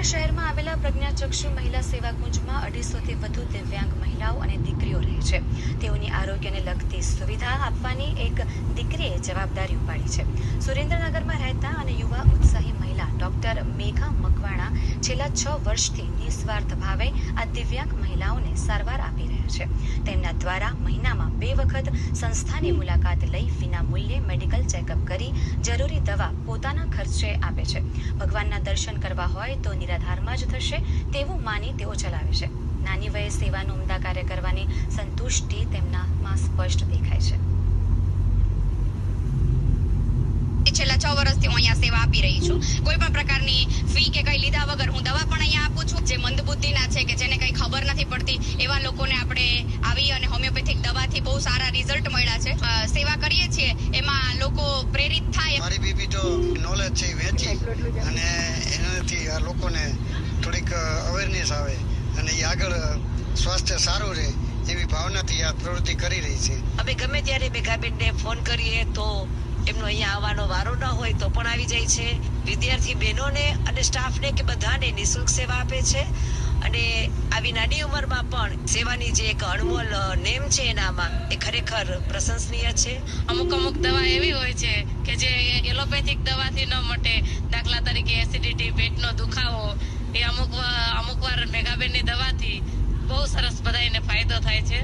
શહેરમાં આવેલા પ્રજ્ઞાચક્ષુ મહિલા સેવા કુંજમાં 250થી વધુ દિવ્યાંગ મહિલાઓ અને દીકરીઓ રહે છે. તેઓની આરોગ્યને લગતી સુવિધા આપવાની એક દીકરીએ જવાબદારી ઉપાડી છે. સુરેન્દ્રનગરમાં રહેતા અને યુવા ઉત્સાહી મહિલા ડોક્ટર મેઘા મકવાણા છેલ્લા 6 વર્ષથી નિસ્વાર્થ ભાવે આ દિવ્યાંગ મહિલાઓને સારવાર આપી રહ્યા છે. તેમના દ્વારા મહિનામાં 2 વખત સંસ્થાની મુલાકાત લઈ વિના મૂલ્યે મેડિકલ ચેકઅપ કરી જરૂરી દવા પોતાના ખર્ચે આપે છે. ભગવાનના દર્શન કરવા હોય તો નિરાધારમાં જ થશે તેવું માની તેઓ ચલાવે છે. નાની વયે સેવાનું ઉમદા કાર્ય કરવાની સંતુષ્ટિ તેમનામાં સ્પષ્ટ દેખાય છે. છેલ્લા 6 વર્ષથી હું અહીંયા સેવા આપી રહી છું. કોઈ પણ પ્રકારની ફી કે કંઈ લીધા વગર હું દવા પણ અહીંયા આપું છું. જે મંદબુદ્ધિના છે કે જેને કંઈ ખબર નથી પડતી એવા લોકોને આપણે આવી અને હોમિયોપેથિક દવાથી બહુ સારા રિઝલ્ટ મળ્યા છે. સેવા કરીએ છીએ એમાં લોકો પ્રેરિત થાય. મારી બીબી તો નોલેજ છે વેચી અને એનાથી આ લોકોને થોડીક અવેરનેસ આવે અને એ આગળ સ્વાસ્થ્ય સારું રહે એવી ભાવનાથી આ પ્રવૃત્તિ કરી રહી છે. અમે ગમે ત્યારે મેઘાબેનને ફોન કરીએ તો એમનો અહીંયા આવવાનો વારો ન હોય તો પણ આવી જાય છે. વિદ્યાર્થી બહેનોને અને સ્ટાફને કે બધાને નિઃશુલ્ક સેવા આપે છે અને આવી નાની ઉંમરમાં પણ સેવાની જે એક અણમોલ નેમ છે એનામાં એ ખરેખર પ્રશંસનીય છે. અમુક દવા એવી હોય છે કે જે એલોપેથિક દવાથી ન મટે. દાખલા તરીકે એસિડિટી, પેટનો દુખાવો, એ અમુક વાર મેઘાબેનની દવાથી બહુ સરસ બધાને ફાયદો થાય છે.